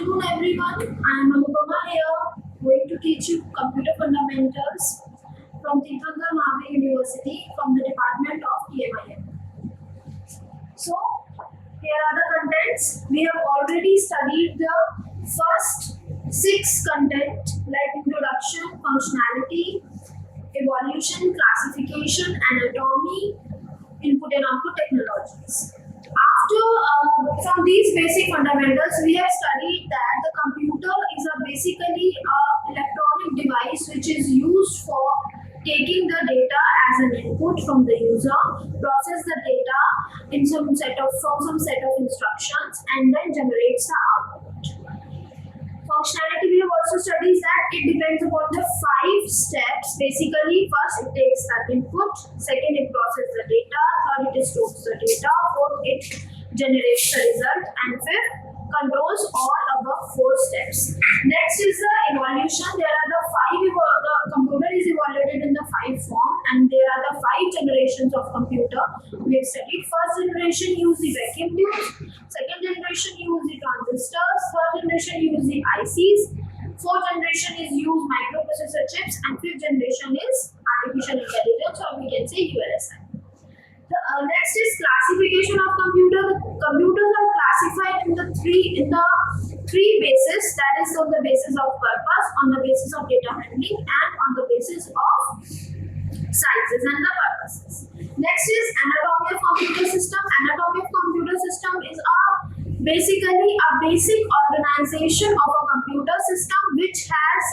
afternoon, everyone. I am Anupama here, going to teach you computer fundamentals from Tirthankar Mahavir University from the Department of TMIL. So, here are the contents. We have already studied the first 6 content like introduction, functionality, evolution, classification, anatomy, input and output technologies. From these basic fundamentals, we have studied that the computer is basically an electronic device which is used for taking the data as an input from the user, process the data in some set of instructions, and then generates the output. Functionality, we have also studied that it depends upon the 5 steps. Basically, first it takes the input, second it processes the data, third it stores the data, fourth it generates the result, and fifth controls all above 4 steps. Next is the evolution. There are the 5. The computer is evaluated in the 5 form, and there are the 5 generations of computer. We have studied first generation use the vacuum tubes, second generation use the transistors, third generation use the ICs, fourth generation is use microprocessor chips, and fifth generation is artificial intelligence, or we can say ULSI. Next is classification of computer. The computers are classified in the three bases, that is on the basis of purpose, on the basis of data handling, and on the basis of sizes and the purposes. Next is anatomy of computer system. Anatomy of computer system is basically a basic organization of a computer system which has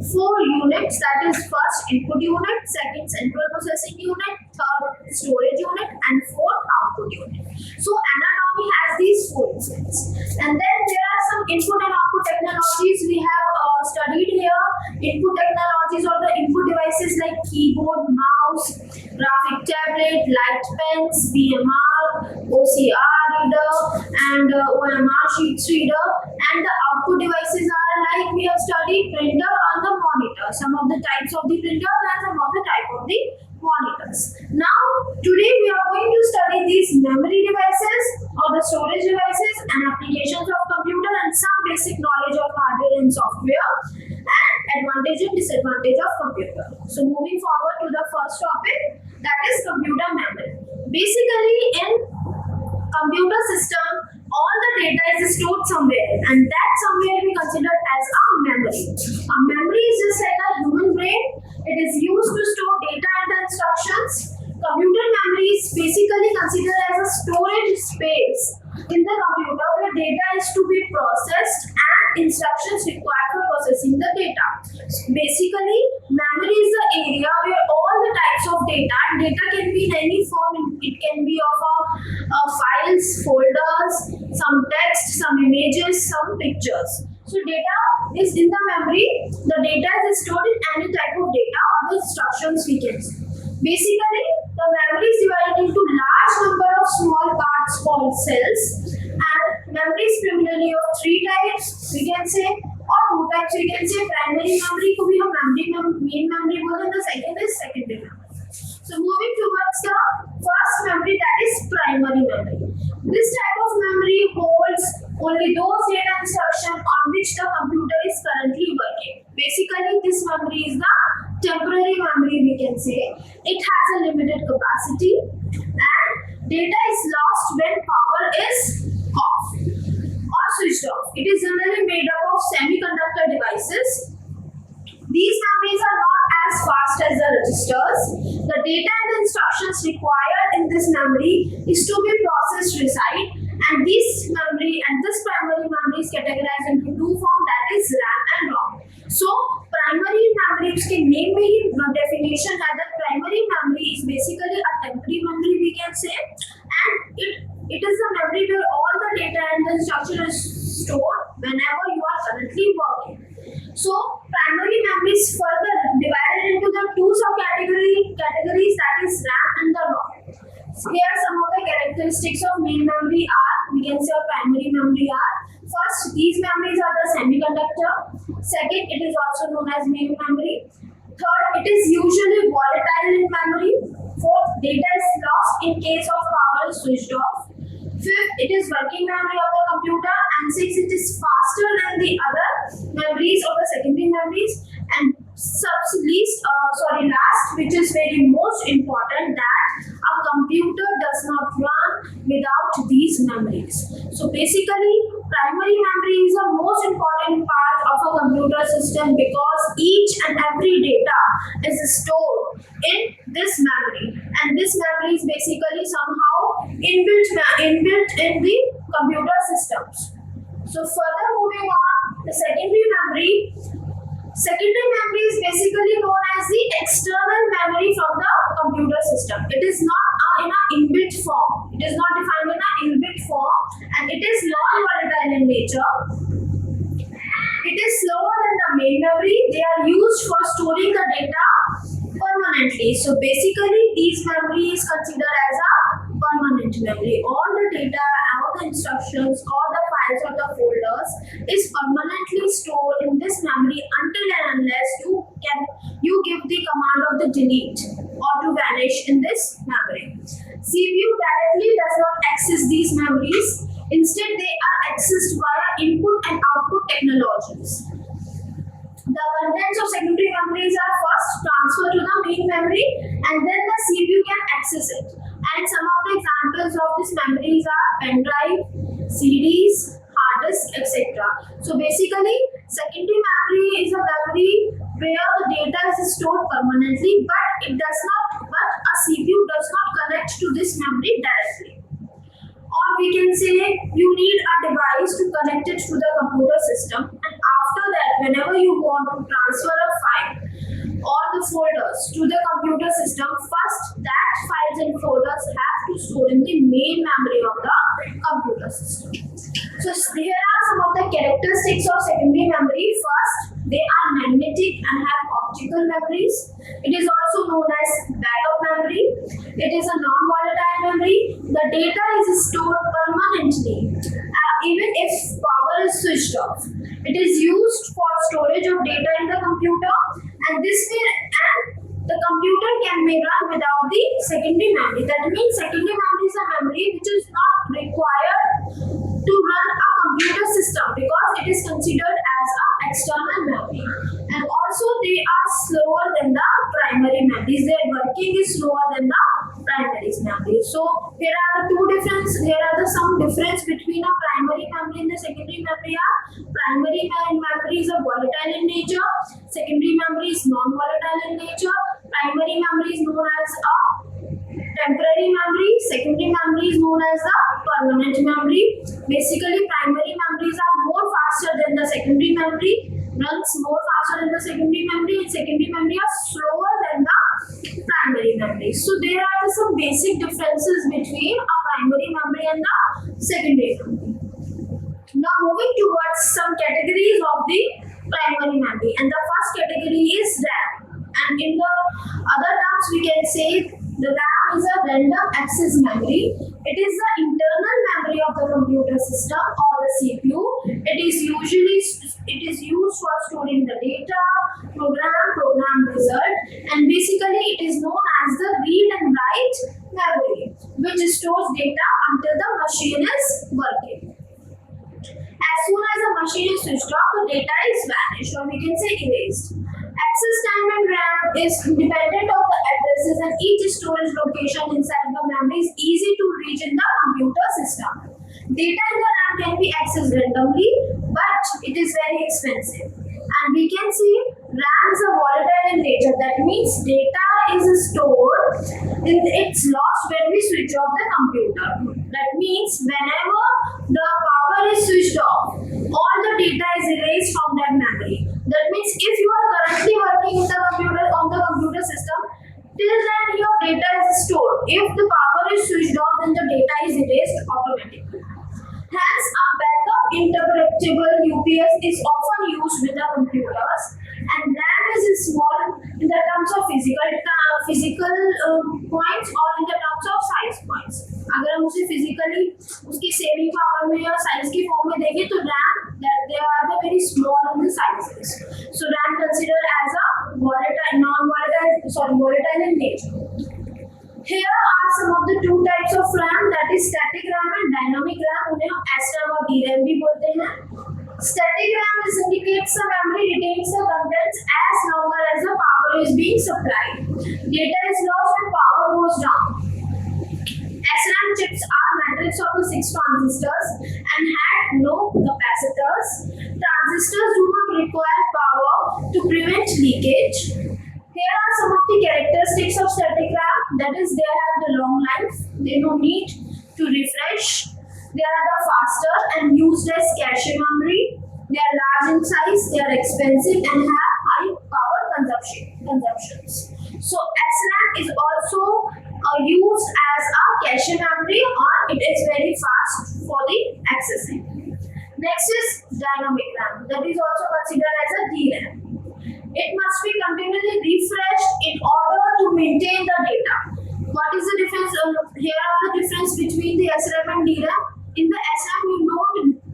4 units, that is first input unit, second central processing unit, third storage unit, and fourth output unit. So anatomy has these 4 units. And then there are some input and output technologies we have studied here. Input technologies or the input devices like keyboard, mouse, graphic tablet, light pens, BMR, OCR reader, and OMR sheets reader. And the output devices are like we have studied printer on the monitor, some of the types of the printers and some of the type of the monitors. Now today we are going to study these memory devices or the storage devices and applications of computer, and some basic knowledge of hardware and software, and advantage and disadvantage of computer. So moving forward to the first topic, that is computer memory. Basically in computer system, all the data is stored somewhere, and that somewhere we consider as a memory. A memory is just like a human brain. It is used to store data and the instructions. Computer memory is basically considered as a storage space in the computer where data is to be processed and instructions required for processing the data. Basically, memory is the area where all the types of data, and data can be in any form. It can be of files, folders, some text, some images, some pictures. So data is in the memory. The data is stored in any type of data or the instructions we can see. Basically, the memory is divided into large number of small parts called cells, and memory is primarily of 3 types we can say, or 2 types we can say. Primary memory को भी हम main memory बोलते हैं, the second is secondary memory. So moving towards the first memory, that is primary memory. This type of memory holds only those data instructions on which the computer is currently working. Basically, this memory is the temporary memory we can say. It has a limited capacity and data is lost when power is off or switched off. It is generally made up of semiconductor devices. These memories are not as fast as the registers. The data and the instructions required in this memory is to be processed reside, and this memory and this primary memory is categorized into 2 forms, that is RAM and ROM. So primary memory, उसके name में ही definition है that primary memory is basically a temporary memory we can say, and it is a memory where all the data and the instruction is stored whenever you are currently working. So primary memory is further divided into the 2 subcategories, that is RAM and the ROM. Here some of the characteristics of main memory are, we can say, or primary memory are: first, these memories are the semiconductor. Second, it is also known as main memory. Third, it is usually volatile in memory. Fourth, data is lost in case of power is switched off. Fifth, it is working memory of the computer, and sixth, it is faster than the other memories of the secondary memories. And last, which is very most important, that a computer does not run without these memories. So basically, primary memory is the most important part of a computer system because each and every data is stored in this memory, and this memory is basically somehow inbuilt in the computer systems. So further moving on, the secondary memory. Secondary memory is basically known as the external memory from the computer system. It is not in an inbuilt form. It is not defined in an inbuilt form, and it is non-volatile in nature. It is slower than the main memory. They are used for storing the data permanently. So basically, these memory is considered as a permanent memory. All the data, all the instructions, all the files or the folders is permanently stored in this memory until and unless you give the command of the delete or to vanish in this memory. CPU directly does not access these memories. Instead, they are accessed via input and output technologies. The contents of secondary memories are first transferred to the main memory, and then the CPU can access it. And some of the examples of these memories are pen drive, CDs, hard disk, etc. So basically, secondary memory is a memory where the data is stored permanently, but a CPU does not connect to this memory directly. Or we can say you need a device to connect it to the computer system, and after that, whenever you want to transfer a file or the folders to the computer system, first that files and folders have to store in the main memory of the computer system. So here are some of the characteristics of secondary memory. First, they are magnetic and have optical memories. It is also known as backup memory. It is a non-volatile memory. The data is stored permanently, even if power is switched off. It is used for storage of data in the computer, and the computer can be run without the secondary memory. That means secondary memory is a memory which is not required to run a computer system because it is considered as an external memory. And also they are slower than the primary memories. Their working is slower than the primary memory. So here are some difference between a primary memory and the secondary memory. Primary memory is a volatile in nature. Secondary memory is non-volatile in nature. Primary memory is known as a temporary memory. Secondary memory is known as a permanent memory. Basically, primary memories are more faster than the secondary memory, runs more faster than the secondary memory, and secondary memory are slower than the primary memory. So there are some basic differences between a primary memory and the secondary memory. Now moving towards some categories of the primary memory, and the first category is RAM. And in the other terms, we can say the RAM is a random access memory. It is the internal memory of the computer system or the CPU. It is used for storing the data, program result, and basically it is known as the read and write memory, which stores data until the machine is working. As soon as the machine is switched off, the data is vanished, or we can say erased. Access time in RAM is independent of the addresses, and each storage location inside the memory is easy to reach in the computer system. Data in the RAM can be accessed randomly, but it is very expensive. And we can see RAM is a volatile in nature. That means data is stored, it's lost when we switch off the computer. That means whenever the power is switched off, all the data is erased from that memory. That means if you are currently working in the computer system, till then your data is stored. If the power is switched off, then the data is erased automatically. Hence, a backup interpretable UPS is often used with the computers, and RAM is small in the terms of physical points or in the terms of size points. अगर हम उसे physically उसकी saving power में या size की form में देखें तो RAM they are the very small in the sizes. So RAM considered as a volatile in nature. Here are some of the two types of RAM, that that is static RAM and dynamic RAM. उन्हें हम SRAM और DRAM भी बोलते हैं. Static RAM indicates the memory retains the contents as longer as the power is being supplied. Data is lost when power goes down. SRAM chips are matrix of the 6 transistors and had no capacitors. Transistors do not require power to prevent leakage. Here are some of the characteristics of static RAM. That is, they have the long life. They no need to refresh. They are the faster and used as cache memory. They are large in size. They are expensive and have high power consumptions. So SRAM is also used as a cache memory, or it is very fast for the accessing. Next is dynamic RAM. That is also considered as a DRAM. It must be continually refreshed in order to maintain the data. What is the difference? Here are the difference between the SRAM and DRAM. In the SRAM,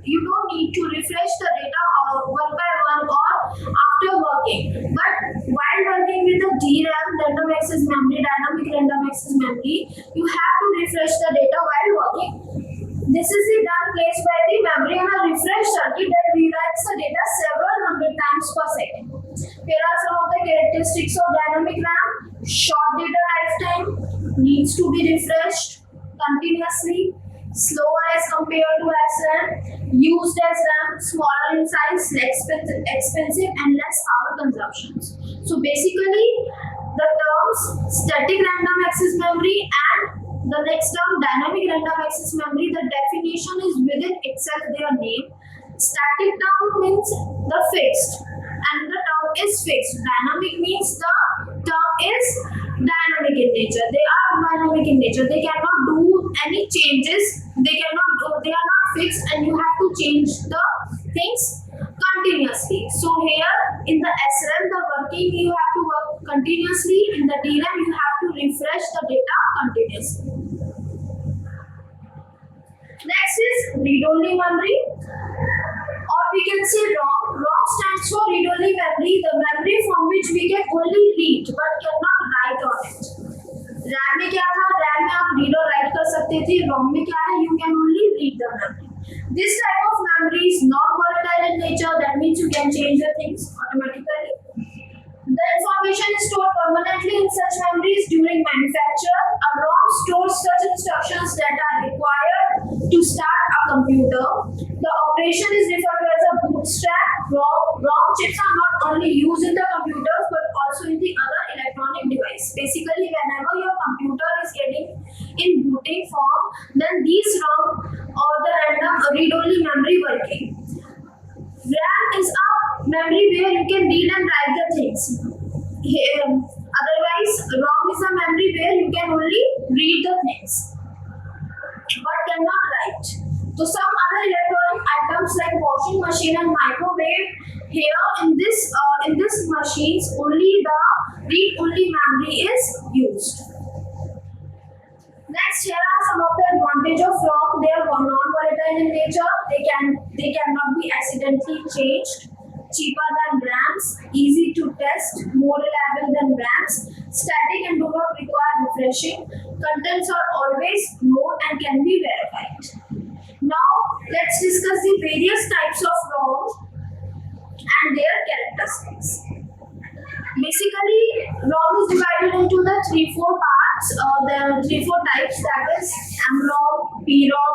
you don't need to refresh the data one by one or after working. But while working with the DRAM, random access memory, dynamic random access memory, you have to refresh the data while working. This is the done placed by the memory on a refresh circuit that rewrites the data several hundred times per second. Here are some of the characteristics of dynamic RAM. Short data lifetime, needs to be refreshed continuously, slower as compared to SRAM, used as RAM, smaller in size, less expensive and less power consumptions. So basically, the terms static random access memory and the next term dynamic random access memory, the definition is within itself their name. Static term means the fixed and the term is fixed. Dynamic means the term is dynamic in nature. They are dynamic in nature. They cannot do any changes. They are not fixed and you have to change the things continuously. So here in the SRAM, the working you have to work continuously. In the DRAM, you have to refresh the data continuously. Next is read-only memory, or we can say ROM. ROM stands for read-only memory, the memory from which we can only read but cannot write on it. RAM में क्या था? RAM में आप read और write कर सकते थे. ROM में क्या है? You can only read the memory. This type of memory is not volatile in nature. That means you can change the things automatically. The information is stored permanently in such memories during manufacture. A ROM stores such instructions that are required to start a computer. The operation is referred to as a bootstrap. ROM chips are not only used in the computers but also in the other electronic device. Basically, whenever your computer is getting in booting form, then these ROM or the random read-only memory working. RAM is a memory where you can read and write the things. Otherwise, ROM is a memory where you can only read the things but cannot write. So some other electronic items like washing machine and microwave, here in this machines only the read-only memory is used. Next, here are some of the advantages of ROM. They are non-volatile in nature. They cannot be accidentally changed. Cheaper than RAMs, easy to test, more reliable than RAMs, static and do not require refreshing. Contents are always known and can be verified. Now, let's discuss the various types of ROM and their characteristics. Basically, ROM is divided into the 3-4 parts. There are 3-4 types, that is MROM, PROM,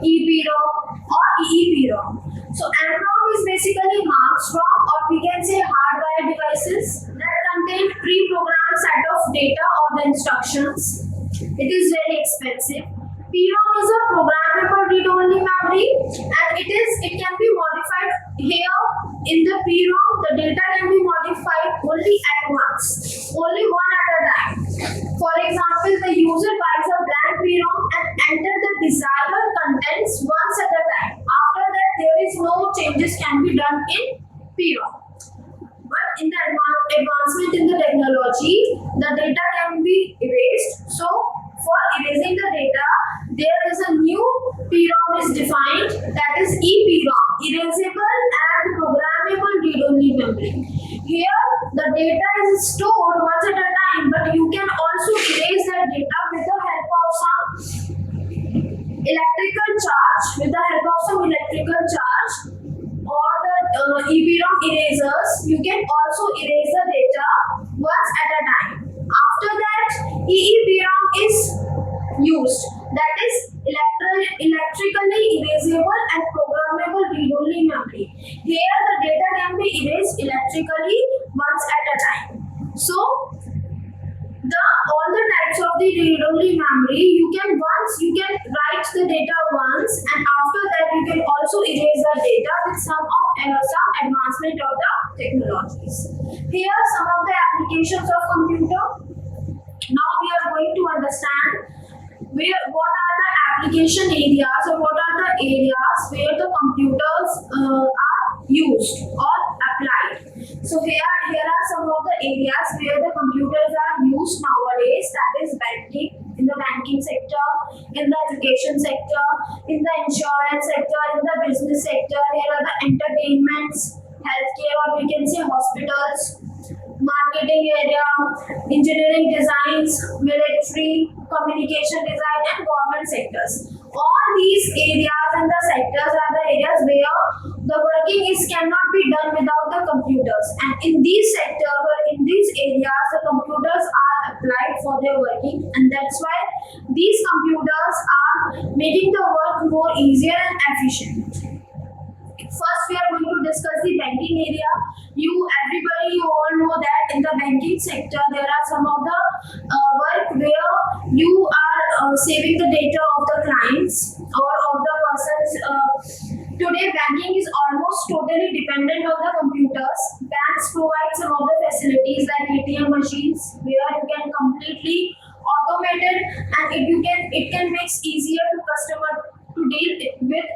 EPROM or EEPROM. So MROM is basically marks ROM, or we can say hardware devices that contain pre-programmed set of data or the instructions. It is very expensive. PROM is a programmable read-only memory and it can be modified. Here in the PROM, the data can be modified only at once, only one at a time. For example, the user buys a blank PROM and enters the desired contents once at a time. After that, there is no changes can be done in PROM. But in the advancement in the technology, the data can be erased. So for erasing the data, there is a new PROM is defined, that is EPROM, erasable and programmable read-only memory. Here, the data is stored once at a time, but you can also erase that data with the help of some erasers, you can also erase the data once at a time. After that, EEPROM is used, that is electrically erasable and programmable read-only memory. Here the data can be erased electrically once at a time. So all the types of the read-only memory, you can write the data once, and after that you can also erase the data with some advancement of the technologies. Here some of the applications of computer. Now we are going to understand what are the application areas, or what are the areas where the computers are used or applied. So here are some of the areas where the computers are used nowadays, that is banking, in the banking sector, in the education sector, in the insurance sector, in the business sector. Here are the entertainments, healthcare, or we can say hospitals, marketing area, engineering designs, military, communication design, and government sectors. All these areas and the sectors are the areas where the working cannot be done without the computers, and in these sectors or in these areas the computers are applied for their working, and that's why these computers are making the work more easier and efficient. First, we are going to discuss the banking area. You all know that in the banking sector there are some of the work where you are saving the data of the clients or of the persons. Today, banking is almost totally dependent on the computers. Banks provide some of the facilities like ATM machines, where you can completely automate it, and it can make easier to customer to deal with.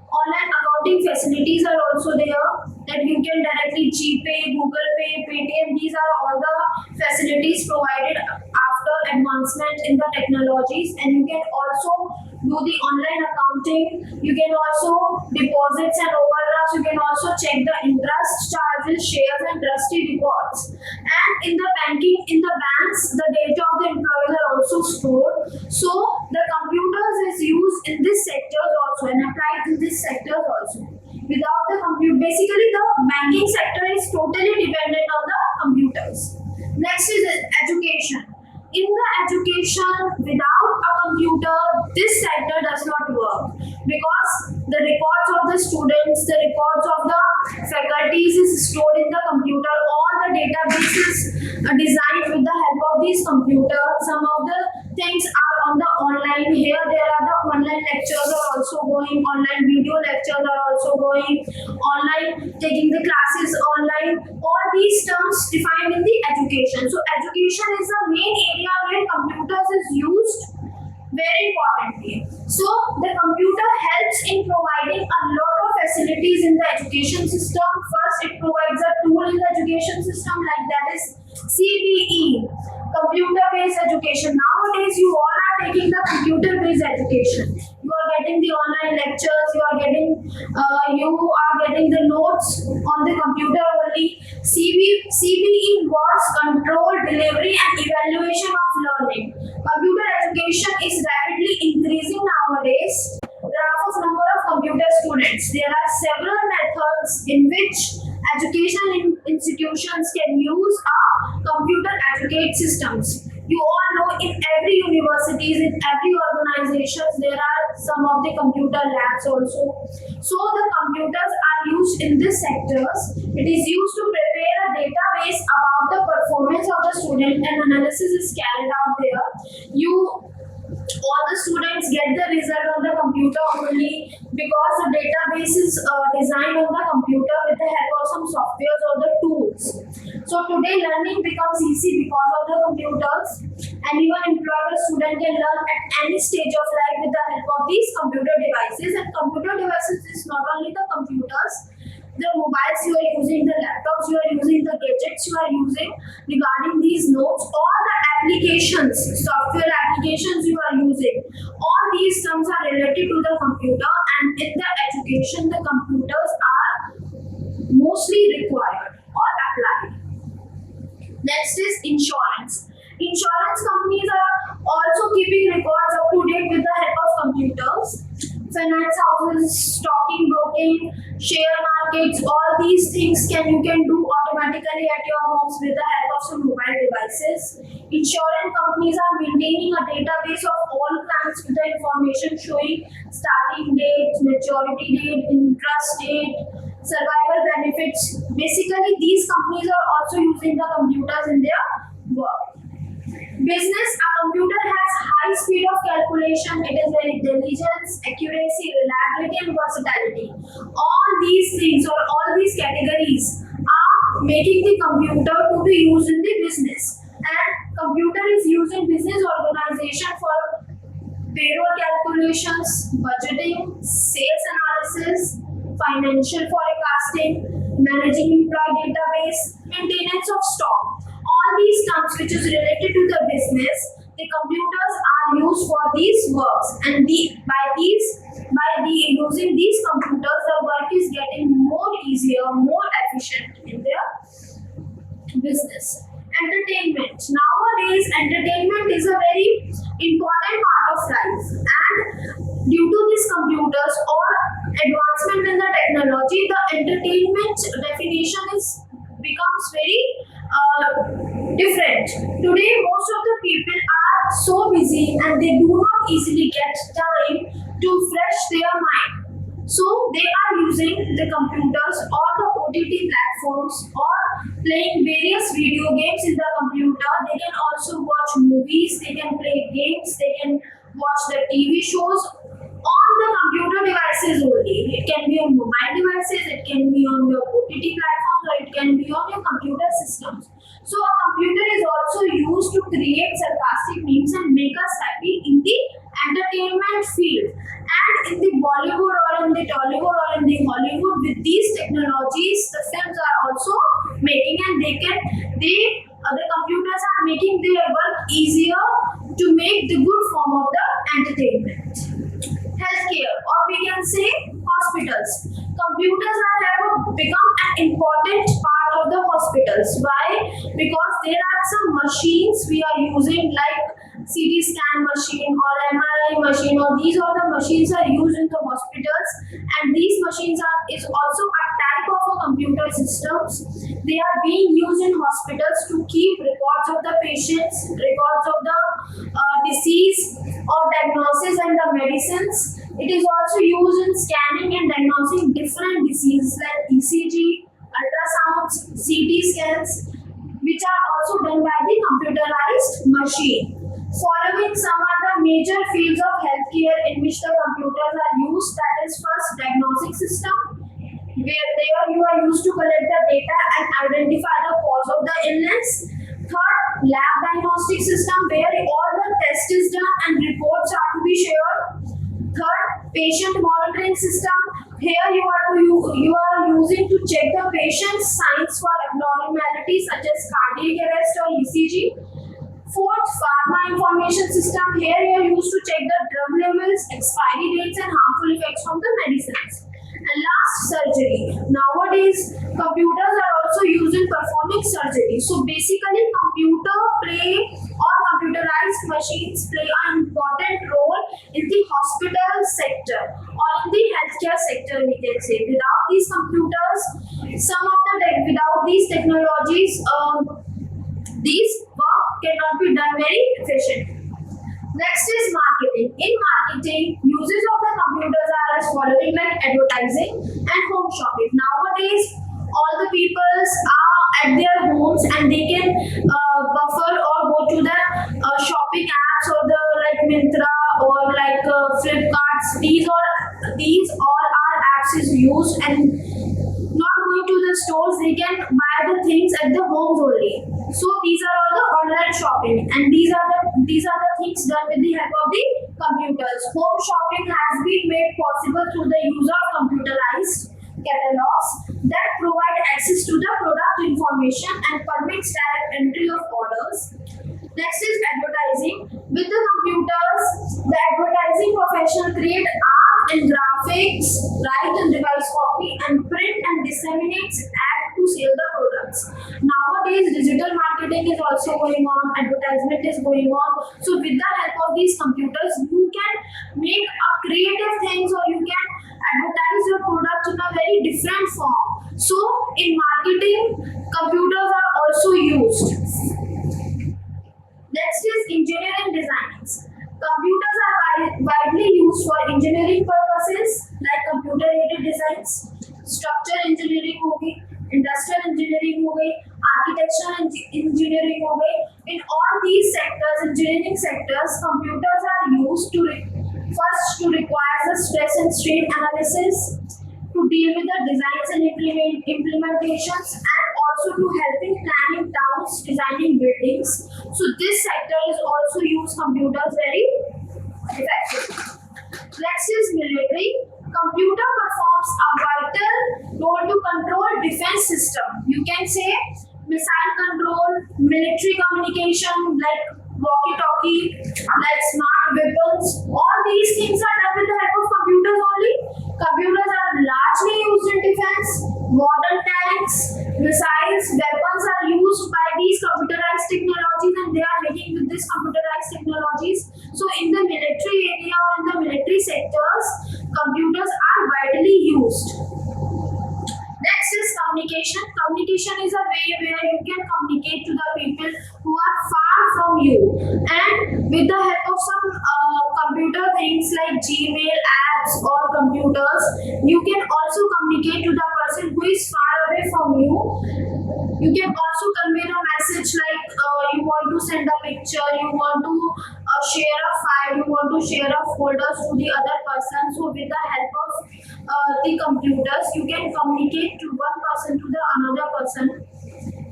Online accounting facilities are also there, that you can directly GPay, Google Pay, Paytm. These are all the facilities provided after advancement in the technologies, and you can also do the online accounting. You can also deposits and overdrafts. You can also check the interest, charges, shares, and trustee records. And in the banks, the data of the employees are also stored. So the computers is used in this sectors also and applied in this sectors also. Without the basically the banking sector is totally dependent on the computers. Next is education. In the education, without a computer, this sector does not work, because the records of the students, the records of the faculties is stored in the computer. All the databases are designed with the help of these computers. Some of the things are on the online. Here there are the online lectures are also going, online video lectures are also going, online taking the classes online. All these terms defined in the education. So education is the main area where computers is used very importantly. So the computer helps in providing a lot of facilities in the education system. First, it provides a tool in the education system, like that is CBE, computer-based education. Nowadays, you all are taking the computer-based education. You are getting the online lectures. You are getting the notes on the computer only. CBE involves control, delivery, and evaluation of learning. Computer education is rapidly increasing nowadays. Graph of number of computer students. There are several methods in which education institutions can use computer educate systems. You all know in every universities, in every organizations, there are some of the computer labs also. So the computers are used in these sectors. It is used to prepare a database about the performance of the student, and analysis is carried out there. All the students get the result on the computer only, because the database is designed on the computer with the help of some softwares or the tools. So today learning becomes easy because of the computers, and even employed student can learn at any stage of life with the help of these computer devices. And computer devices is not only the computers, the mobiles you are using, the laptops you are using, the gadgets you are using. Regarding these notes, all the applications, software applications you are using, all these terms are related to the computer, and in the education the computers are mostly required or applied. Next is insurance. Insurance companies are also keeping records up to date with the help of computers. finance houses, stocking, broking, share markets, all these things you can do automatically at your homes with the help of some mobile devices. Insurance companies are maintaining a database of all clients with the information showing starting date, maturity date, interest date, survival benefits. Basically, these companies are also using the computers in their work. Business, a computer has high speed of calculation, it is very intelligence, accuracy, reliability and versatility. All these things or all these categories are making the computer to be used in the business. And computer is used in business organization for payroll calculations, budgeting, sales analysis, financial forecasting, managing employee database, maintenance of stock. All these terms which is related to the business, the computers are used for these works, and by using these computers, the work is getting more easier, more efficient in their business. Entertainment. Nowadays, entertainment is a very important part of life, and due to these computers or advancement in the technology, the entertainment definition becomes very different. Today, most of the people are so busy and they do not easily get time to fresh their mind. So they are using the computers or the OTT platforms or playing various video games in the computer. They can also watch movies, they can play games, they can watch the TV shows on the computer devices only. It can be on mobile devices, it can be on your OTT platforms, or it can be on your computer systems. So a computer is also used to create sarcastic memes and make us happy in the entertainment field. And in the Bollywood or in the Tollywood or in the Hollywood, with these technologies, the films are also making, and the computers are making their work easier to make the good form of the entertainment. Healthcare, or we can say hospitals. Computers have become an important part of the hospitals. Why? Because there are some machines we are using, like CT scan machine or MRI machine, or these are the machines are used in the hospitals, and these machines is also a type of a computer systems. They are being used in hospitals to keep records of the patients, records of the disease or diagnosis and the medicines. It is also used in scanning and diagnosing different diseases like ECG, ultrasounds, CT scans, which are also done by the computerized machine. Following some are the major fields of healthcare in which the computers are used. That is, first, diagnostic system, where there you are used to collect the data and identify the cause of the illness. Third, lab diagnostic system, where all the tests is done and reports are to be shared. Third, patient monitoring system. Here you are using to check the patient's signs for abnormalities such as cardiac arrest or ECG. Fourth, pharma information system. Here you are used to check the drug levels, expiry dates and harmful effects from the medicines. And last, surgery. Nowadays, computers are also used in performing surgery. So basically, computerized machines play an important role in the hospital sector or in the healthcare sector, we can say. Without these computers, without these technologies, these work cannot be done very efficiently. Next is marketing. In marketing, uses of the computers are as following, like advertising and home shopping. Nowadays, all the peoples are at their homes and they can buffer or go to the shopping apps or the like Myntra or like Flipkart. These all are apps is used, and not going to the stores, they can buy the things at the homes only. So these are all the online shopping, and these are the things done with the help of the computers. Home shopping has been made possible through the use of computerized catalogs that provide access to the product information and permits direct entry of orders. Next is advertising. With the computers, the advertising professional create art and graphics, write and revise copy, and print and disseminates ad to sell the product. results. Nowadays, digital marketing is also going on, advertisement is going on. So with the help of these computers, you can make a creative things, or you can advertise your product in a very different form. So in marketing, computers are also used. Next is engineering designs. Computers are widely used for engineering purposes like computer-aided designs, structural engineering हो गई, industrial engineering हो गई, architectural engineering हो गई. In all these sectors, engineering sectors, computers are used to first to require the stress and strain analysis, to deal with the designs and implementations, and also to help in planning towns, designing buildings. So this sector is also use computers very effectively. Next is military. Computer performs a vital role to control defense system. You can say missile control, military communication like walkie-talkie, like smart weapons. All these things are done with the help of computers only. Computers are largely used in defense. Modern tanks, missiles, weapons are used by these computerized technologies, and they are making with these computerized technologies. So in the military area or in the military sectors, computers are widely used. Next is communication. Communication is a way where you can communicate to the people who are far from you, and with the help of some computer things like Gmail apps or computers, you can also communicate to the person who is far away from you. You can also convey a message like you want to send a picture, you want to share a file, you want to share a folder to the other person. So with the help of the computers, you can communicate to one person to the another person,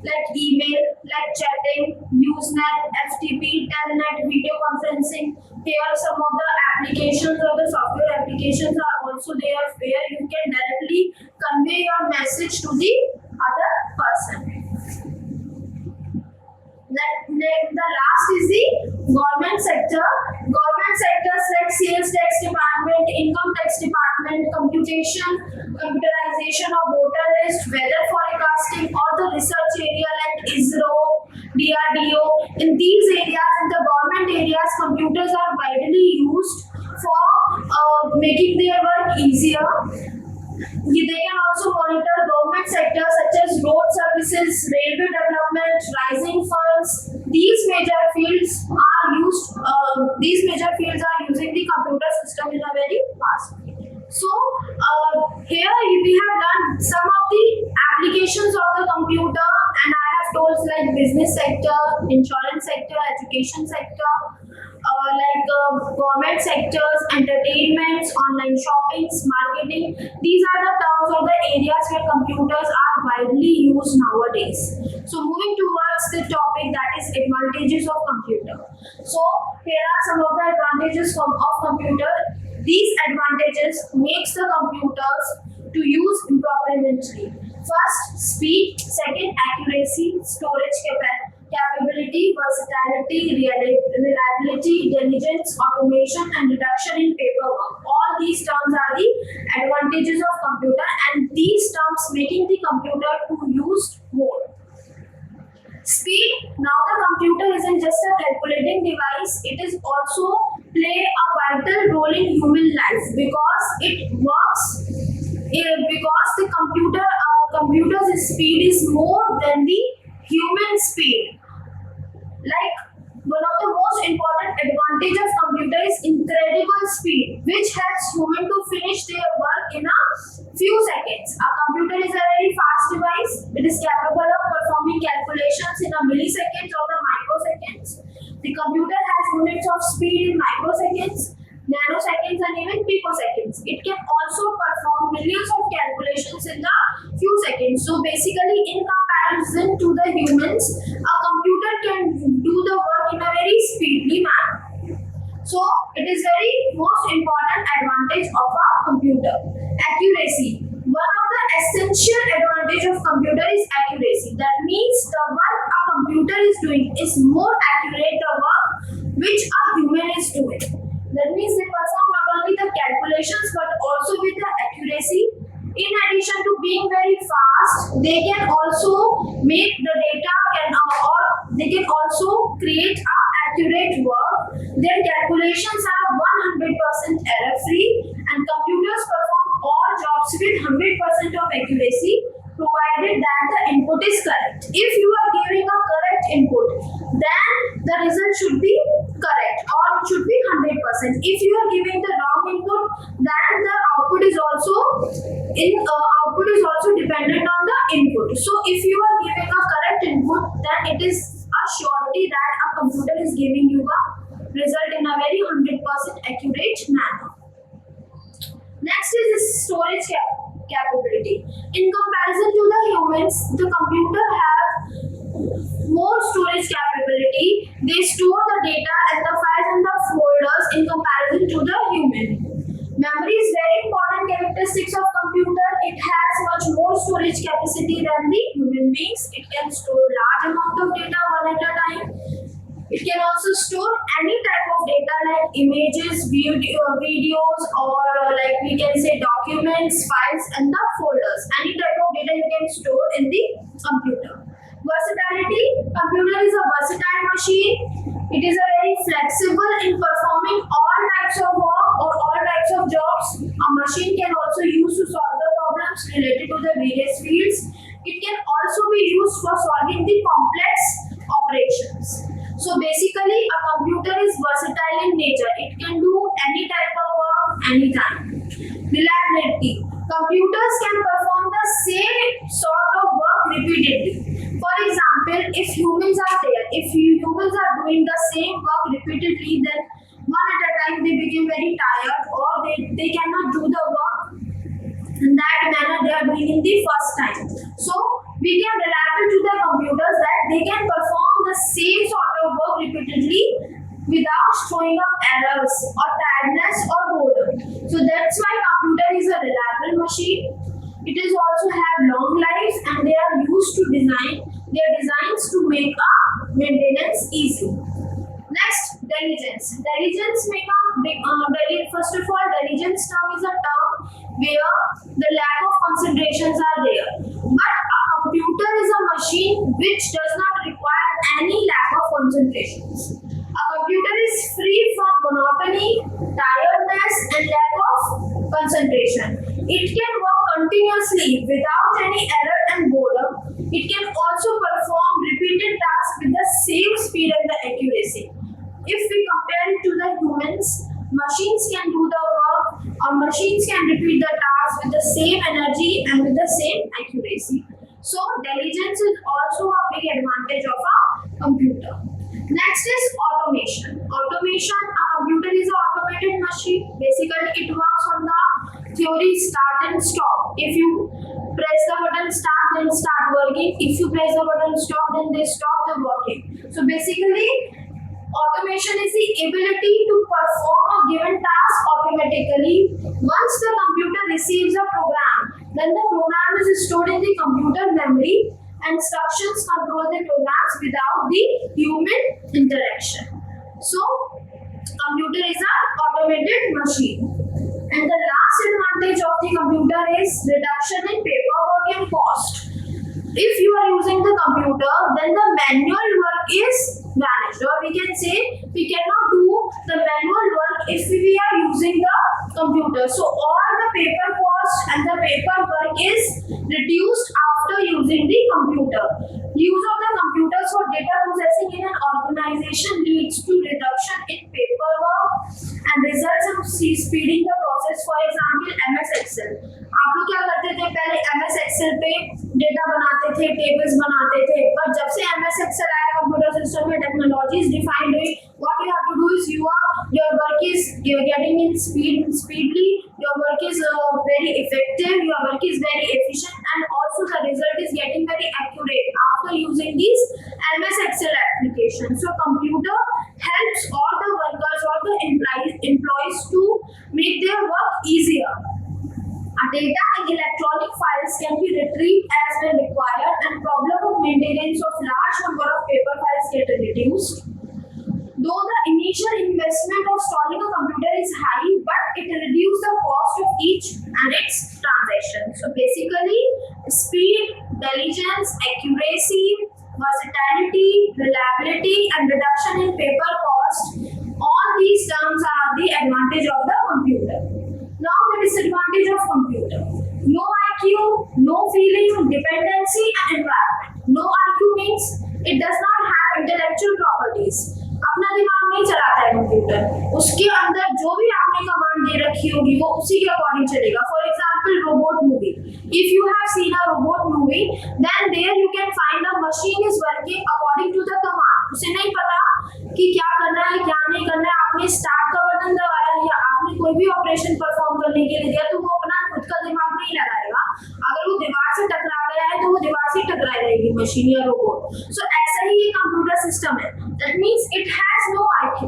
like email, like chatting, Usenet, FTP, Telnet, video conferencing. Here some of the applications or the software applications are also there where you can directly convey your message to the other person. The last is the government sector. Government sectors like sales tax department, income tax department, computerization of voter list, weather forecasting, or the research area like ISRO, DRDO. In these areas, in the government areas, computers are widely used for making their work easier. They can also monitor government sectors such as road services, railway development, rising funds. These major fields are using the computer system in a very fast way. So here we have learned some of the applications of the computer, and I have told like business sector, insurance sector, education sector, government sectors, entertainments, online shopping, marketing. These are the terms or the areas where computers are widely used nowadays. So moving towards the topic, that is advantages of computer. So here are some of the advantages of computer. These advantages makes the computers to use improperly. First, speed. Second, accuracy. Storage capability, versatility, reliability, diligence, automation, and reduction in paperwork. All these terms are the advantages of computer, and these terms making the computer to used more. Speed. Now the computer isn't just a calculating device, it is also play a vital role in human life because it works because the computer's speed is more than the human speed. Like one of the most important advantage of computer is incredible speed, which helps human to finish their work in a few seconds. A computer is a very fast device. It is capable of performing calculations in a milliseconds or the microseconds. The computer has units of speed in microseconds, nanoseconds, and even picoseconds. It can also perform millions of calculations in a few seconds. So basically, in comparison to the humans, a computer can do the work in a very speedy manner. So it is very most important advantage of a computer. Accuracy. One of the essential advantage of computer is accuracy. That means the work a computer is doing is more accurate the work which a human is doing. That means they perform not only the calculations but also with the accuracy In addition to being very fast, they can also make the data or they can also create a accurate work. Their calculations are 100% error free, and computers perform all jobs with 100% of accuracy, provided that the input is correct. If you are giving a correct input, then the result should be correct, or it should be 100%. If you are giving the wrong input, then the output is also dependent on the input. So if you are giving a correct input, then it is a surety that a computer is giving you a result in a very 100% accurate manner. Next is storage capability. In comparison to the humans, the computer have more storage capability. They store the data and the files in the folders in comparison to the human. Memory is very important characteristics of computer. It has much more storage capacity than the human beings. It can store large amount of data one at a time. It can also store any type of data like images, videos, or like we can say documents, files, and the folders. Any type of data you can store in the computer. Versatility. Computer is a versatile machine. It is a very flexible in performing all types of work or all types of jobs. A machine can also use to solve the problems related to the various fields. It can also be used for solving the complex operations. So basically, a computer is versatile in nature. It can do any type of work anytime. Reliability. Computers can perform the same sort of work repeatedly. For example, if humans are doing the same work repeatedly, then one at a time they become very tired, or they cannot do the work in that manner they are doing in the first time. So we can rely to the computers that they can perform the same sort of work repeatedly without throwing up errors or tiredness or boredom. So that's why computer is a reliable machine. It is also have long lives, and they are used to their designs to make a maintenance easy. Next, diligence. First of all, diligence term is a term where the lack of concentrations are there. But a computer is a machine which does not require any lack of concentrations. A computer is free from monotony, tiredness, and lack of concentration. It can work continuously without any error and boredom. It can also perform repeated tasks with the same speed and the accuracy. If we compare it to the humans, machines can do the work, or machines can repeat the task with the same energy and with the same accuracy. So diligence is also a big advantage of a computer. Next is automation. Automation, a computer is an automated machine. Basically, it works on the theory start and stop. If you press the button start, then start working. If you press the button stop, then they stop the working. So basically, automation is the ability to perform a given task automatically. Once the computer receives a program, then the program is stored in the computer memory. Instructions control the programs without the human interaction. So, computer is an automated machine. And the last advantage of the computer is reduction in paperwork and cost. If you are using the computer, then the manual work is vanished, or we can say we cannot do the manual work if we are using the computer. So all the paper cost and the paper work is reduced after using the computer. Use of the computers for data processing in an organization leads to reduction in paperwork and results in speeding the process. For example, MS Excel. आप लोग क्या करते थे, पहले MS Excel पे data बनाते थे, tables बनाते थे, पर जब से MS Excel आया कंप्यूटर सिस्टम में टेक्नोलॉजीज डिफाइंड हुई, what you have to do is your work is getting in speedily, your work is very effective, your work is very efficient, and also the result is getting very accurate after using these MS Excel applications. So computer helps all the workers or the employees to make their work easier. Data and electronic files can be retrieved as when required, and problem of maintenance of large number of paper files get reduced. Though the initial investment of installing a computer is high, but it reduces the cost of each and its transaction. operation. So basically, speed, diligence, accuracy, versatility, reliability, and reduction in paper cost. All these terms are the advantage of the computer. Now the disadvantage of computer: no IQ, no feeling, dependency, and environment. No IQ means it does not have intellectual properties. अपना दिमाग नहीं चलाता है computer, उसके अंदर जो भी आपने कमांड दे रखी होगी वो उसी के अकॉर्डिंग चलेगा. For example robot movie, if you have seen a robot movie, then there you can find a machine is working according to the command. उसे नहीं पता कि क्या करना है क्या नहीं करना है, आपने स्टार्ट का बटन दबाया या आपने कोई भी ऑपरेशन परफॉर्म करने के लिए दिया तो वो अपना खुद का दिमाग नहीं लगाएगा. अगर वो दीवार से टकरा गया है तो वो दीवार से टकरा जाएगी मशीन या रोबोट. सो ऐसा ही ये कंप्यूटर सिस्टम है. That means it has no IQ.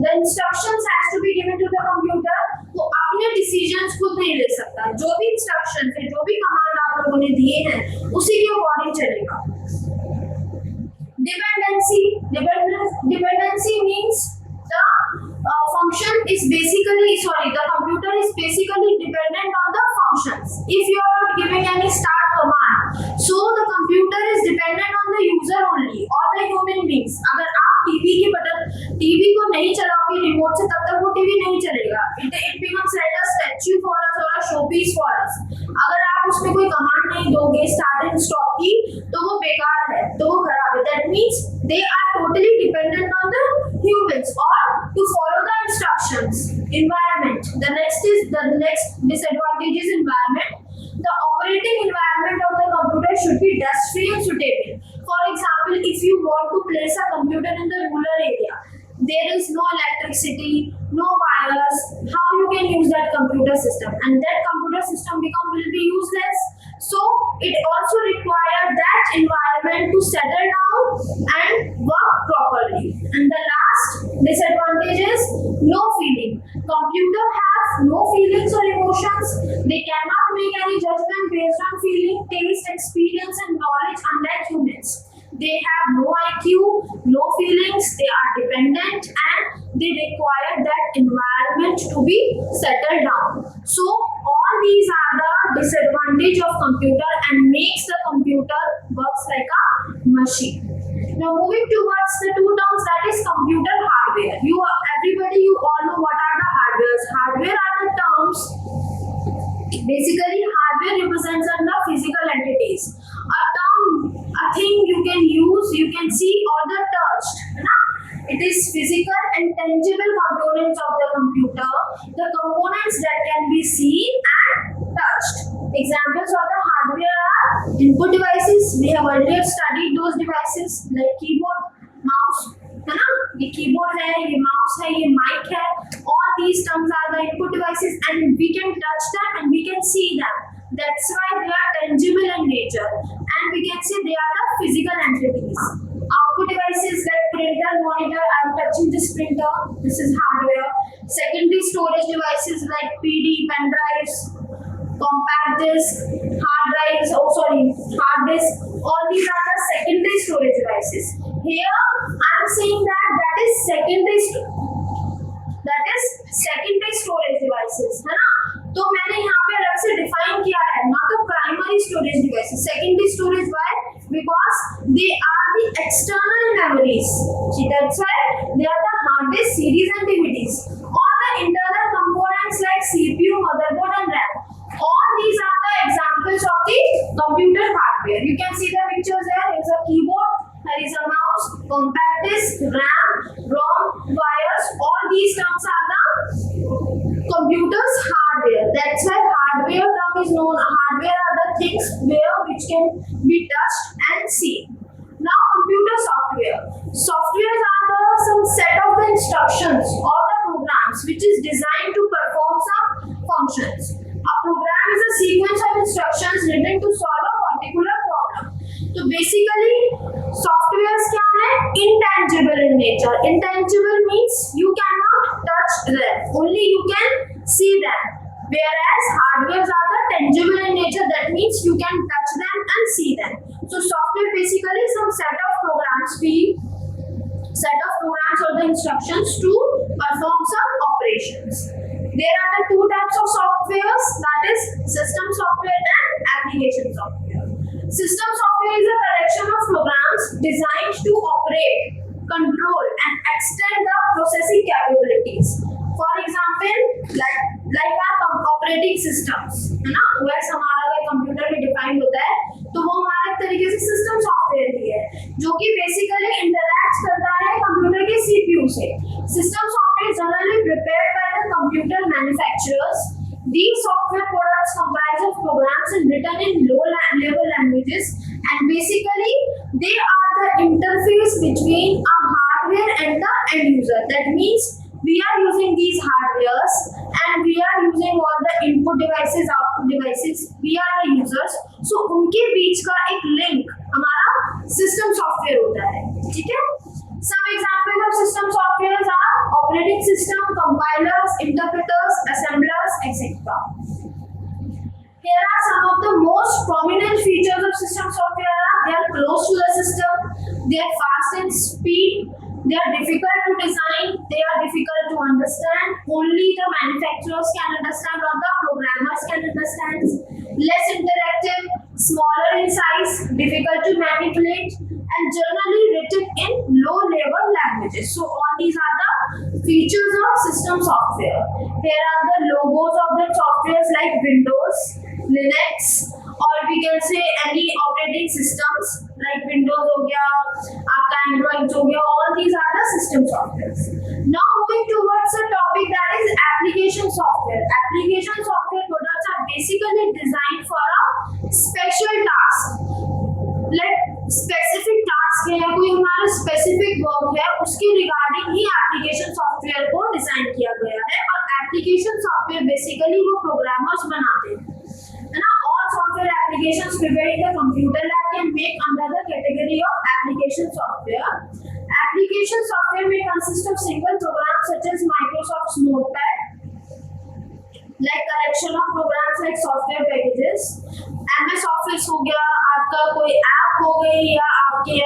The instructions has to be given to the computer. वो अपने डिसीजंस खुद नहीं ले सकता. जो भी इंस्ट्रक्शंस है, जो भी कमांड आप लोगों ने दिए हैं उसी के अकॉर्डिंग चलेगा. Dependency means the function is basically the computer is basically dependent on the functions. If you are not giving any start command, so the computer is dependent on the user only or the human beings. अगर आप TV को नहीं चलाओगे remote से तब तक वो TV नहीं चलेगा. It becomes like a statue for us or a showpiece for us. अगर आप उसमें कोई कमांड नहीं दोगे स्टार्ट एंड स्टॉप की तो वो बेकार है, तो वो खराब है. That means they are totally dependent on the humans or to follow the instructions. Environment. The next disadvantage is environment. The operating environment of the computer should be dust free and suitable. For example, if you want to place a computer in the rural area, there is no electricity, no wires, how you can use that computer system, and that computer system will be useless. So it also requires that environment to settle down and work properly. And the last disadvantage is no feeling. Computer has no feelings or emotions. They cannot make any judgment based on feeling, taste, experience, and knowledge, unlike humans. They have no IQ, no feelings, they are dependent, and they require that environment to be settled down. So all these are the disadvantage of computer and makes the computer works like a machine. Now moving towards the two terms, that is computer hardware. You all know what are the hardwares. Hardware are the terms. Basically, hardware represents the physical entities. A thing you can use, you can see, or the touched. It is physical and tangible components of the computer. The components that can be seen and touched. Examples of the hardware are input devices. We have earlier studied those devices like keyboard, mouse. है ना, ये keyboard है, ये mouse है, ये mic है. All these terms are the input devices and we can touch them and we can see them. That's why they are tangible in nature and we can say they are the physical entities. Output devices like printer, monitor. I'm touching this printer. This is hardware. Secondary storage devices like PD, pen drives, compact disk, hard disk. All these are the secondary storage devices. Here I am saying that is secondary storage devices, है ना. तो मैंने यहाँ पे अलग से define किया है, not the primary storage devices. Secondary storage, why? Because they are the external memories. See, that's why they are the hard disk, CDs and DVDs. Or the internal components like CPU, motherboard and RAM. All these are the examples of the computer hardware. You can see the pictures there. There is a keyboard, there is a mouse, compact disk, RAM, ROM, wires. All these terms are the computer's hardware. That's why hardware term is known. Hardware are the things which can be touched and seen. Now computer software. Softwares are some set of the instructions or the programs which is designed to perform some functions. A program is a sequence of instructions written to solve a particular problem. So basically softwares क्या है? Intangible in nature. Intangible means you cannot touch them, only you can see them. Whereas hardwares are the tangible in nature, that means you can touch them and see them. So software basically some set of programs or the instructions to perform some operations. There are the two types of software. softwares, that is system software and application software. System software is a collection of programs designed to operate, control and extend the processing capabilities. For example, like our operating systems, है ना, OS हमारा अगर computer में define होता है तो वो हमारे तरीके से सिस्टम सॉफ्टवेयर ही है जो कि बेसिकली इंटरैक्ट करता है कंप्यूटर के CPU से. System software generally prepared by the computer manufacturers. These software products comprise of programs and written in low-level languages, and basically they are the interface between a hardware and the end user. That means we are using these hardwares and we are using all the input devices, output devices. We are the users. So उनके बीच का एक link हमारा system software होता है. ठीक है? Some examples of system softwares are operating system, compilers, interpreters, assemblers, etc. Here are some of the most prominent features of system software. They are close to the system, they are fast in speed, they are difficult to design, they are difficult to understand. Only the manufacturers can understand or the programmers can understand. Less interactive, smaller in size, difficult to manipulate, and generally written in low-level languages. So all these are the features of system software. Here are the logos of the softwares like Windows, Linux, or we can say any operating systems like Windows हो गया, आपका Android हो गया. All these are the system softwares. Now moving towards a topic that is application software. Application software products are basically designed for a special task. Like specific task है या कोई हमारा specific work है उसके regarding ही application software को design किया गया है. और application software basically वो programmers बनाते हैं, है ना. All software applications prepared in the computer lab can make under the category of application software. Application software may consist of single programs such as Microsoft's Notepad, like collection of programs like software packages. MS Office हो गया, आपका कोई app हो गई या आपके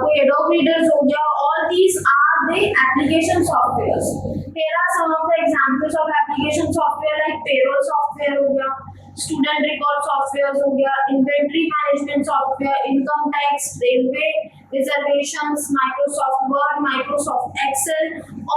कोई Adobe Readers हो गया. All these are the application softwares. Here are some of the examples of application software like payroll software हो गया, student record software हो गया, inventory management software, income tax, railway reservations, Microsoft Word, Microsoft Excel.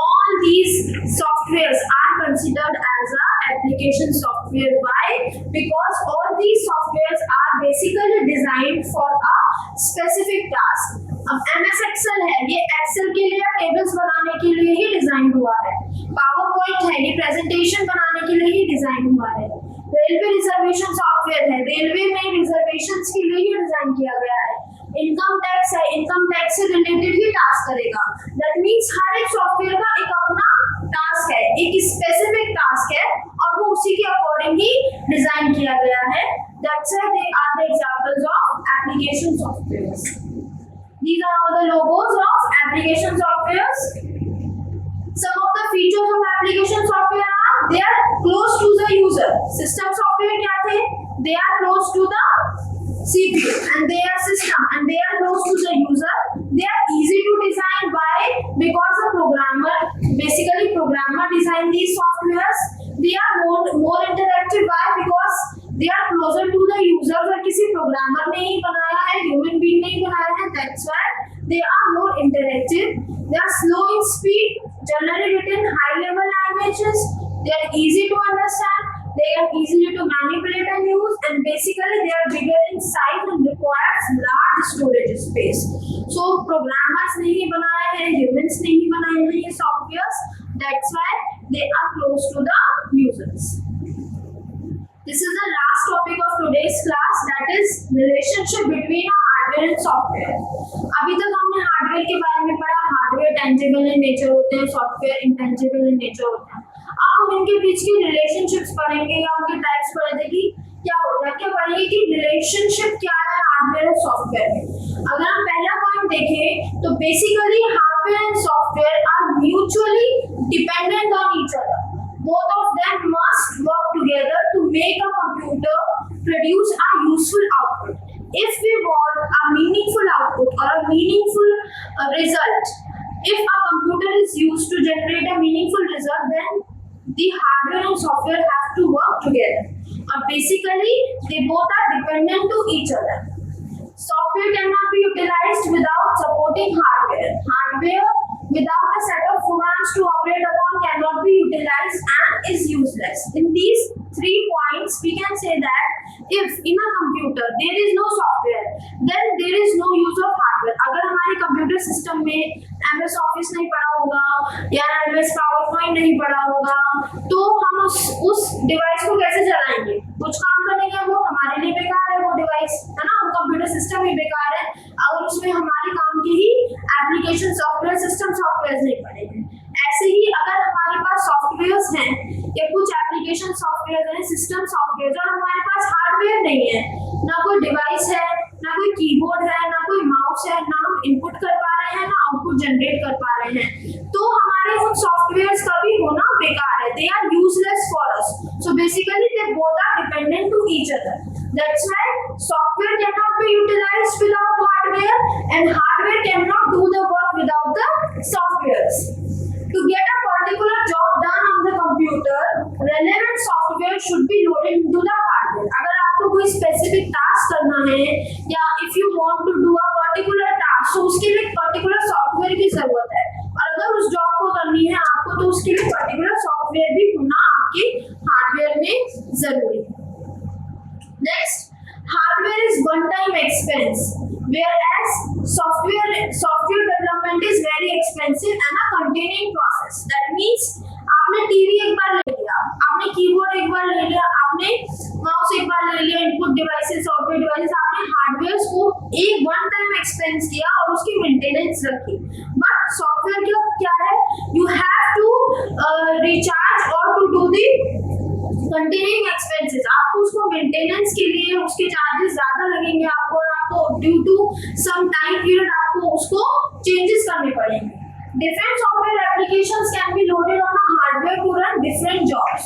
All these softwares are considered as a application software. Why? Because all these softwares are basically designed for a specific task. अब MS Excel है, ये Excel के लिए tables बनाने के लिए ही design हुआ है. PowerPoint है, ये प्रेजेंटेशन बनाने के लिए ही डिजाइन हुआ है. रेलवे रिजर्वेशन सॉफ्टवेयर है, रेलवे में रिजर्वेशंस के लिए ही डिजाइन किया गया है. इनकम टैक्स है, इनकम टैक्स से रिलेटेड ही टास्क करेगा. दैट मींस हर एक सॉफ्टवेयर का एक अपना टास्क है, एक स्पेसिफिक टास्क है और वो उसी के अकॉर्डिंग ही डिजाइन किया गया है. That's why they are the examples of application softwares. These are all the logos of application softwares. Some of the features of application software are they are close to the user. System software क्या थे? They are close to the CPU and they are system and they are close to the user. They are easy to design. Why? Because the programmer design these softwares. They are more interactive. Why? Because they are closer to the user. और किसी programmer ने ही बनाया है, human being ने ही बनाया है. That's why they are more interactive. They are slow in speed, generally written high-level languages. They are easy to understand. They are easy to manipulate and use, and basically they are bigger in size and requires large storage space. So programmers ने ही बनाया है, humans ने ही बनाए हैं ये softwares. That's why they are close to the users. This is the last topic of today's class, that is relationship between a hardware and software. अभी तक हमने हार्डवेयर के बारे में पढ़ा. हार्डवेयर टेंजिबल इन नेचर होते हैं, सॉफ्टवेयर इंटेंजिबल इन नेचर होते हैं. अब हम इनके बीच की रिलेशनशिप्स पढ़ेंगे या उनके टाइप्स पढ़े थे कि क्या होता है, क्या पढ़ेंगे कि रिलेशनशिप क्या है हार्डवेयर और सॉफ्टवेयर में. अगर हम पहला पॉइंट देखें तो basically hardware and software are mutually dependent on each other. Both of them must work together to make a computer produce a useful output. If we want a meaningful output or a meaningful result, if a computer is used to generate a meaningful result, then the hardware and software have to work together. Basically, they both are dependent to each other. Software cannot be utilized without supporting hardware. Hardware without a set of programs to operate upon cannot be utilized and is useless. In these 3 points, we can say that if in a computer there is no software, then there is no use of hardware. अगर हमारे computer system में MS office नहीं पड़ा होगा या MS PowerPoint नहीं पड़ा होगा, तो हम उस डिवाइस को कैसे चलाएंगे? कुछ काम करने का वो हमारे लिए बेकार है, वो डिवाइस है ना, वो कंप्यूटर सिस्टम ही बेकार है अगर उसमें हमारे काम की ही एप्लीकेशन सॉफ्टवेयर सिस्टम सॉफ्टवेयर नहीं पड़ेंगे। ऐसे ही अगर हमारे पास सॉफ्टवेयर्स हैं या कुछ एप्लीकेशन सॉफ्टवेयर हैं, सिस्टम सॉफ्टवेयर, और हमारे पास हार्डवेयर नहीं है, ना कोई डिवाइस है, ना कोई कीबोर्ड है, ना कोई माउस है, ना हम इनपुट कर पा रहे हैं, ना आउटपुट जनरेट कर पा रहे हैं, तो हमारे उन सॉफ्टवेयर्स का भी होना बेकार है। They are useless for us. So basically they both are dependent to each other. That's why software can not be utilised without hardware and hardware can not do the work without the softwares. To get a particular job done on the computer, relevant software should be loaded into the hardware. अगर आपको कोई specific task करना है या if you want to do a particular task, तो उसके लिए particular software की जरूरत है। और अगर उस job को करनी है आपको, तो उसके लिए particular software भी होना आपके hardware में जरूरी है। Next, hardware is one-time expense, whereas software development is very expensive and a continuing process. That means आपने टीवी एक बार ले लिया, आपने कीबोर्ड एक बार ले लिया, आपने माउस एक बार ले लिया, इनपुट डिवाइसेस, सॉफ्टवेयर डिवाइसेस, आपने हार्डवेयर को एक वन टाइम एक्सपेंस किया और उसकी मेंटेनेंस रखी। बट सॉफ्टवेयर क्या है, यू हैव टू रिचार्ज और to do the continuing expenses. आपको उसको मेंटेनेंस के लिए उसके चार्जेस ज्यादा लगेंगे आपको, और आपको due to some time period आपको उसको चेंजेस करने पड़ेंगे। Different software applications can be loaded on a hardware to run different jobs.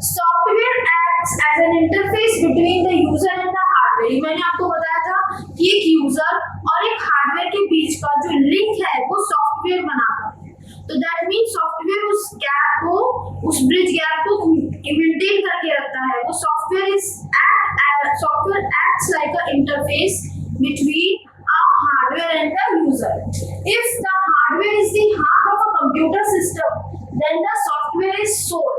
Software acts as an interface between the user and the hardware. ये मैंने आपको बताया था कि एक यूजर और एक हार्डवेयर के बीच का जो लिंक है वो सॉफ्टवेयर बनाता है। तो दैट मीन सॉफ्टवेयर उस गैप को, उस ब्रिज गैप को मेंटेन करके रखता है। वो software acts like an interface between a hardware and the user. If the hardware is the heart of a computer system, then the software is soul.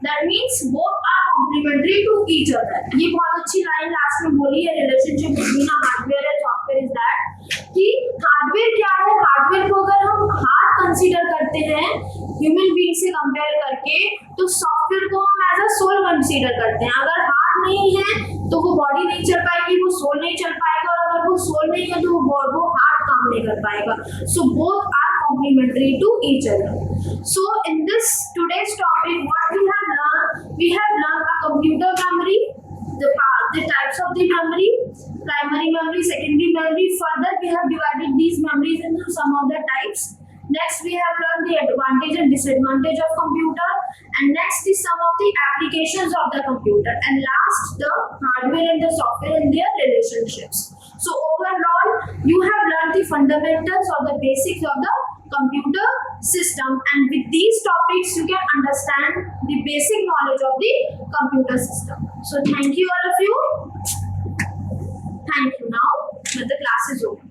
That means both are complementary to each other. ये बहुत अच्छी line last में बोली है, relationship between hardware and software is that कि hardware क्या है, hardware को अगर हम हार्ट कंसीडर करते हैं ह्यूमन बीइंग से कंपेयर करके, तो सॉफ्टवेयर को हम एज अ सोल कंसीडर करते हैं। अगर हार्ट नहीं है तो वो बॉडी नहीं चल पाएगी, वो सोल नहीं चल पाएगा, और अगर वो सोल नहीं है तो वो हार्ट काम नहीं कर पाएगा। So both are complementary to each other. So in this today's topic, what we have learned a computer memory, the types of the memory, primary memory, secondary memory. Further, we have divided these memories into some of the types. Next, we have learned the advantage and disadvantage of computer, and next is some of the applications of the computer, and last, the hardware and the software and their relationships. So overall, you have learned the fundamentals or the basics of the computer system, and with these topics you can understand the basic knowledge of the computer system. So thank you all of you. Thank you. Now the class is over.